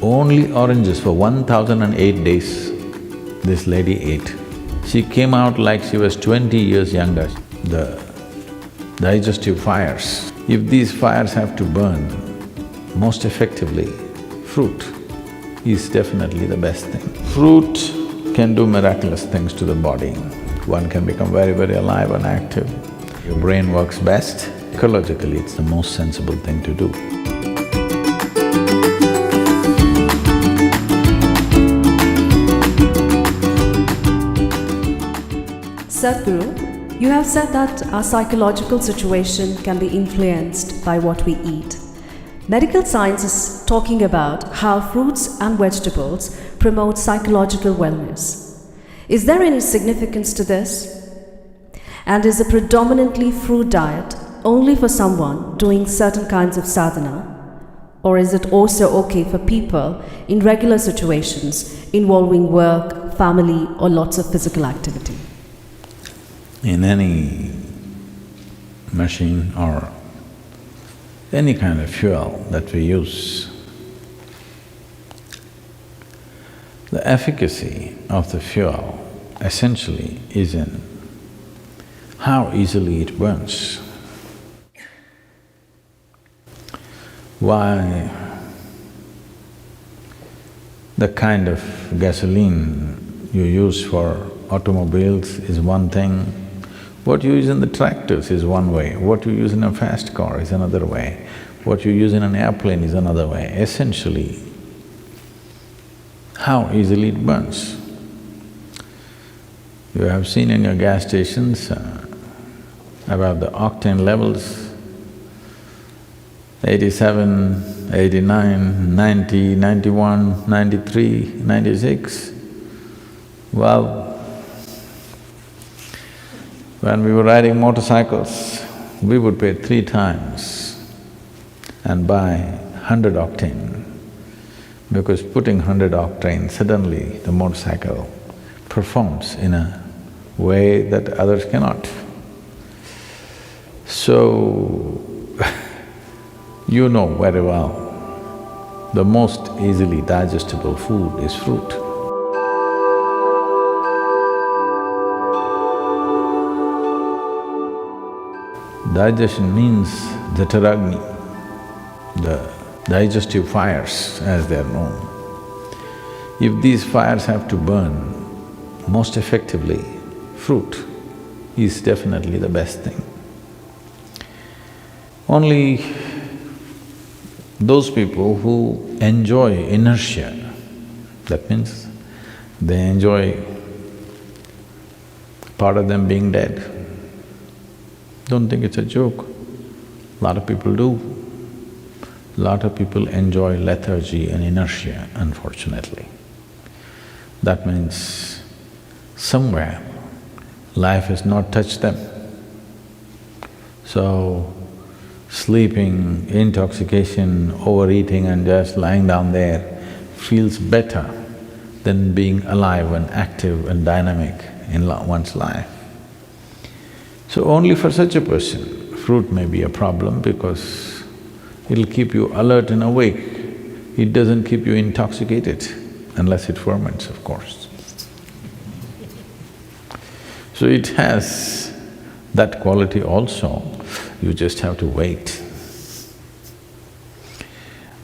only oranges for 1008 days this lady ate. She came out like she was 20 years younger. The digestive fires, if these fires have to burn most effectively, fruit is definitely the best thing. Fruit can do miraculous things to the body. One can become very, very alive and active. Your brain works best. Ecologically, it's the most sensible thing to do. Sadhguru, you have said that our psychological situation can be influenced by what we eat. Medical science is talking about how fruits and vegetables promote psychological wellness. Is there any significance to this? And is a predominantly fruit diet only for someone doing certain kinds of sadhana? Or is it also okay for people in regular situations involving work, family, or lots of physical activity? In any machine or any kind of fuel that we use, the efficacy of the fuel essentially is in how easily it burns. Why the kind of gasoline you use for automobiles is one thing, what you use in the tractors is one way, what you use in a fast car is another way, what you use in an airplane is another way. Essentially, how easily it burns. You have seen in your gas stations about the octane levels, 87, 89, 90, 91, 93, 96. Well, when we were riding motorcycles, we would pay 3 times and buy 100 octane, because putting 100 octane, suddenly the motorcycle performs in a way that others cannot. So, you know very well, the most easily digestible food is fruit. Digestion means the Taragni, the digestive fires as they are known. If these fires have to burn most effectively, fruit is definitely the best thing. Only those people who enjoy inertia, that means they enjoy part of them being dead. Don't think it's a joke. A lot of people do. A lot of people enjoy lethargy and inertia, unfortunately. That means somewhere life has not touched them. So, sleeping, intoxication, overeating and just lying down there feels better than being alive and active and dynamic in one's life. So only for such a person, fruit may be a problem because it'll keep you alert and awake. It doesn't keep you intoxicated, unless it ferments, of course. So it has that quality also, you just have to wait.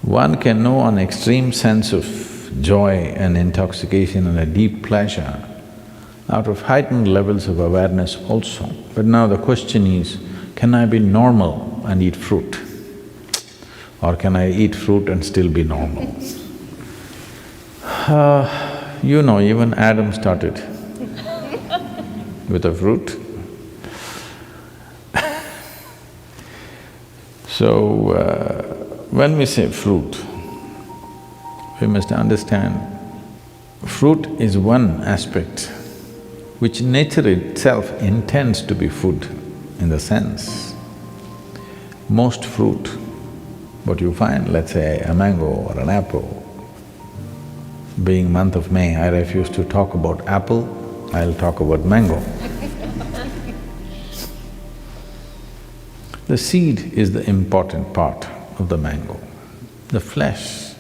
One can know an extreme sense of joy and intoxication and a deep pleasure out of heightened levels of awareness also. But now the question is, can I be normal and eat fruit? Or can I eat fruit and still be normal? You know, even Adam started with a fruit. So, when we say fruit, we must understand fruit is one aspect which nature itself intends to be food in the sense. Most fruit, what you find, let's say a mango or an apple, being month of May, I refuse to talk about apple, I'll talk about mango. The seed is the important part of the mango. The flesh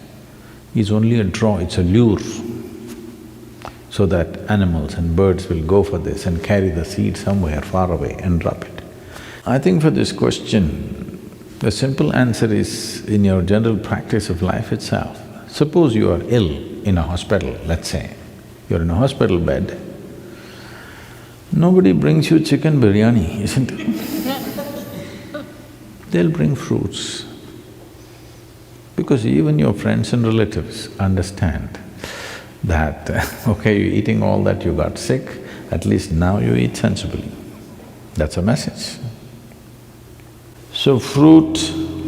is only a draw, it's a lure, so that animals and birds will go for this and carry the seed somewhere far away and drop it. I think for this question, the simple answer is in your general practice of life itself. Suppose you are ill in a hospital, let's say, you're in a hospital bed, nobody brings you chicken biryani, isn't it? They'll bring fruits. Because even your friends and relatives understand that, okay, you're eating all that, you got sick, at least now you eat sensibly. That's a message. So fruit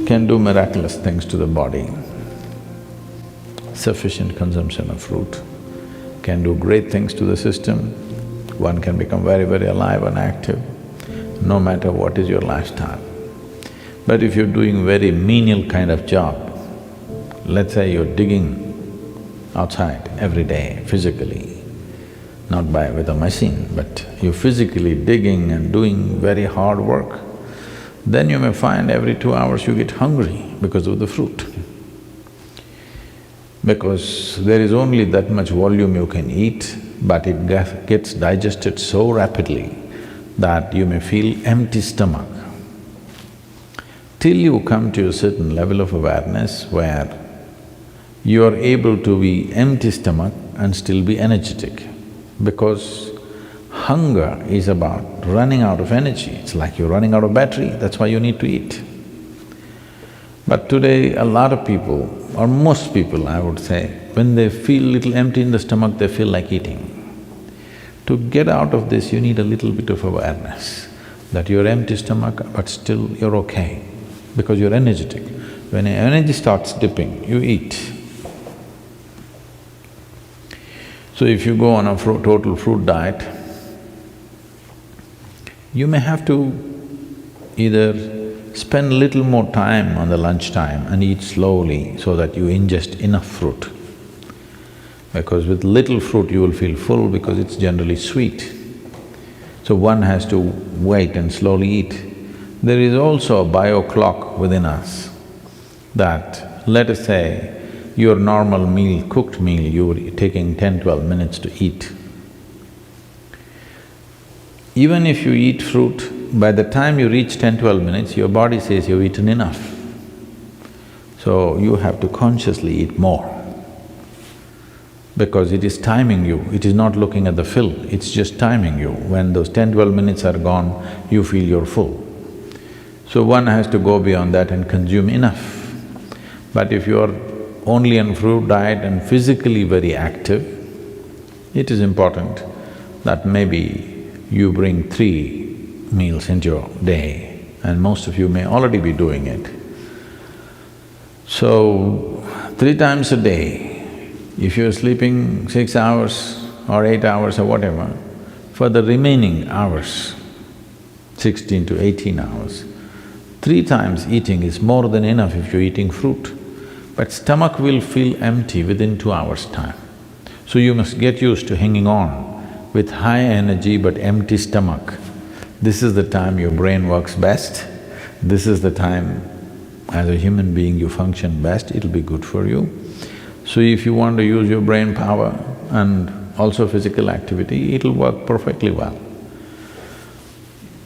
can do miraculous things to the body. Sufficient consumption of fruit can do great things to the system. One can become very, very alive and active, no matter what is your lifestyle. But if you're doing very menial kind of job, let's say you're digging outside every day physically, not with a machine, but you're physically digging and doing very hard work, then you may find every 2 hours you get hungry because of the fruit. Because there is only that much volume you can eat, but it gets digested so rapidly that you may feel empty stomach. Till you come to a certain level of awareness where you are able to be empty stomach and still be energetic, because hunger is about running out of energy. It's like you're running out of battery, that's why you need to eat. But today, a lot of people, or most people I would say, when they feel little empty in the stomach, they feel like eating. To get out of this, you need a little bit of awareness that you're empty stomach, but still you're okay, because you're energetic. When your energy starts dipping, you eat. So if you go on a total fruit diet, you may have to either spend little more time on the lunchtime and eat slowly so that you ingest enough fruit. Because with little fruit you will feel full because it's generally sweet. So one has to wait and slowly eat. There is also a bio clock within us that, let us say, your normal meal, cooked meal, you're taking 10-12 minutes to eat. Even if you eat fruit, by the time you reach 10-12 minutes, your body says you've eaten enough. So you have to consciously eat more, because it is timing you, it is not looking at the fill, it's just timing you. When those 10-12 minutes are gone, you feel you're full. So one has to go beyond that and consume enough. But if you're only on fruit diet and physically very active, it is important that maybe you bring 3 meals into your day, and most of you may already be doing it. So, 3 times a day, if you're sleeping 6 hours or 8 hours or whatever, for the remaining hours, 16 to 18 hours, 3 times eating is more than enough if you're eating fruit. But stomach will feel empty within 2 hours' time. So you must get used to hanging on with high energy but empty stomach. This is the time your brain works best, this is the time as a human being you function best, it'll be good for you. So if you want to use your brain power and also physical activity, it'll work perfectly well.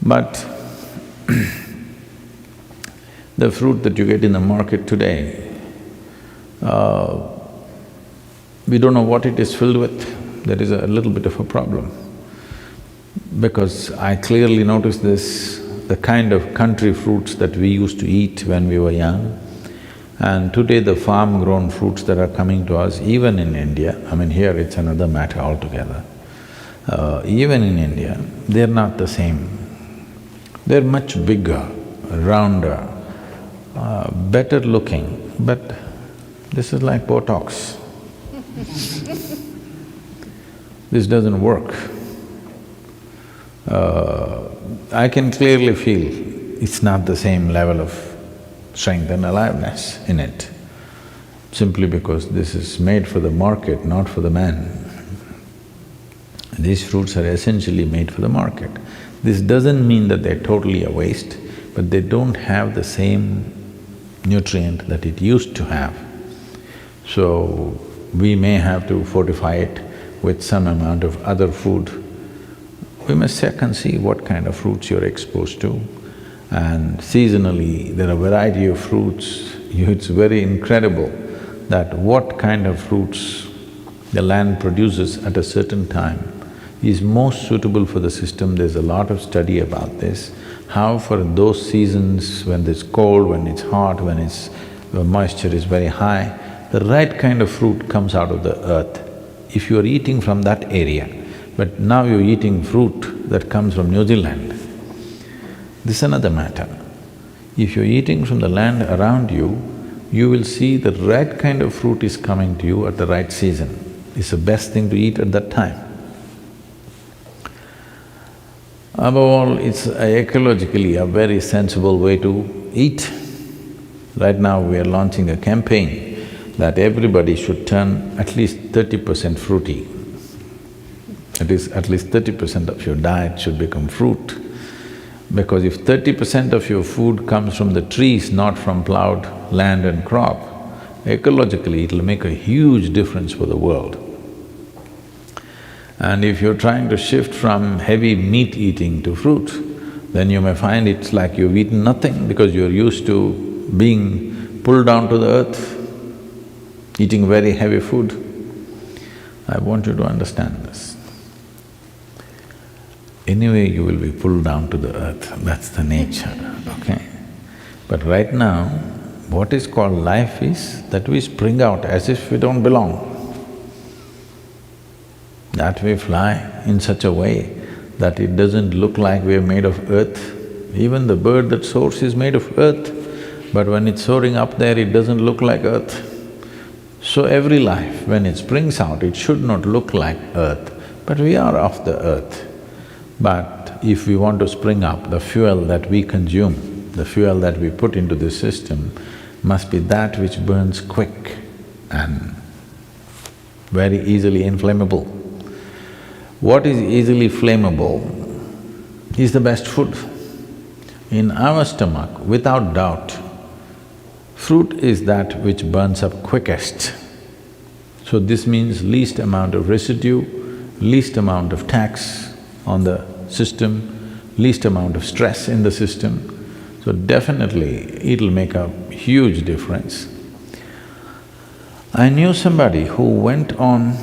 But the fruit that you get in the market today, we don't know what it is filled with. There is a little bit of a problem. Because I clearly noticed this, the kind of country fruits that we used to eat when we were young, and today the farm-grown fruits that are coming to us, even in India, I mean here it's another matter altogether, even in India, they're not the same. They're much bigger, rounder, better looking, but this is like Botox. This doesn't work. I can clearly feel it's not the same level of strength and aliveness in it, simply because this is made for the market, not for the man. These fruits are essentially made for the market. This doesn't mean that they're totally a waste, but they don't have the same nutrient that it used to have. So, we may have to fortify it with some amount of other food. We must check and see what kind of fruits you're exposed to. And seasonally, there are a variety of fruits. It's very incredible that what kind of fruits the land produces at a certain time is most suitable for the system. There's a lot of study about this, how for those seasons when it's cold, when it's hot, when the moisture is very high, the right kind of fruit comes out of the earth. If you're eating from that area, but now you're eating fruit that comes from New Zealand, this is another matter. If you're eating from the land around you, you will see the right kind of fruit is coming to you at the right season. It's the best thing to eat at that time. Above all, it's ecologically a very sensible way to eat. Right now we are launching a campaign that everybody should turn at least 30% fruity. At least 30% of your diet should become fruit. Because if 30% of your food comes from the trees, not from plowed land and crop, ecologically it'll make a huge difference for the world. And if you're trying to shift from heavy meat eating to fruit, then you may find it's like you've eaten nothing because you're used to being pulled down to the earth, eating very heavy food. I want you to understand this. Anyway, you will be pulled down to the earth, that's the nature, okay? But right now, what is called life is that we spring out as if we don't belong. That we fly in such a way that it doesn't look like we're made of earth. Even the bird that soars is made of earth, but when it's soaring up there, it doesn't look like earth. So every life, when it springs out, it should not look like earth, but we are of the earth. But if we want to spring up, the fuel that we consume, the fuel that we put into this system must be that which burns quick and very easily inflammable. What is easily flammable is the best food. In our stomach, without doubt, fruit is that which burns up quickest. So this means least amount of residue, least amount of tax on the system, least amount of stress in the system. So definitely it'll make a huge difference. I knew somebody who went on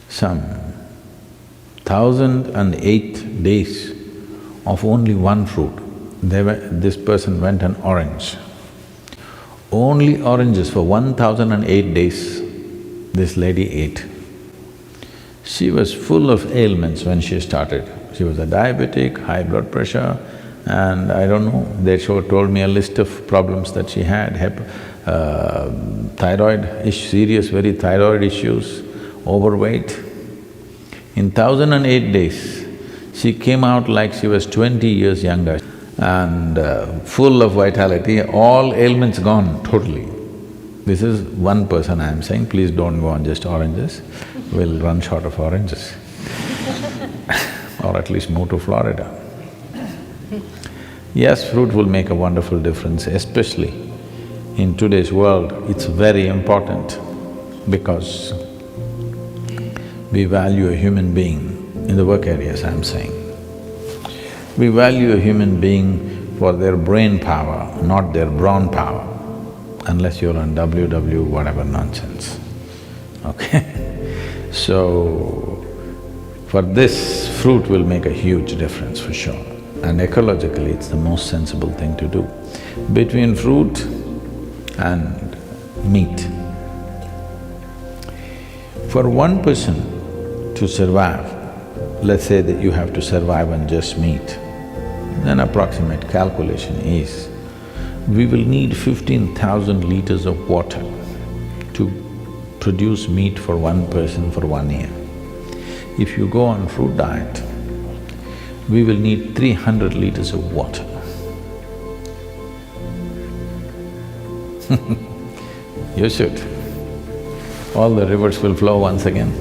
some 1,008 days of only one fruit. This person went on orange. Only oranges for 1,008 days this lady ate. She was full of ailments when she started. She was a diabetic, high blood pressure, and I don't know, they told me a list of problems that she had, serious very thyroid issues, overweight. In 1,008 days, she came out like she was 20 years younger and full of vitality, all ailments gone totally. This is one person I'm saying, please don't go on just oranges, we'll run short of oranges or at least move to Florida. Yes, fruit will make a wonderful difference, especially in today's world, it's very important because we value a human being, in the work areas I'm saying. We value a human being for their brain power, not their brawn power, unless you're on WW whatever nonsense, okay? So, for this, fruit will make a huge difference for sure. And ecologically, it's the most sensible thing to do. Between fruit and meat, for one person to survive, let's say that you have to survive on just meat, an approximate calculation is, we will need 15,000 liters of water to produce meat for one person for 1 year. If you go on fruit diet, we will need 300 liters of water. You should. All the rivers will flow once again.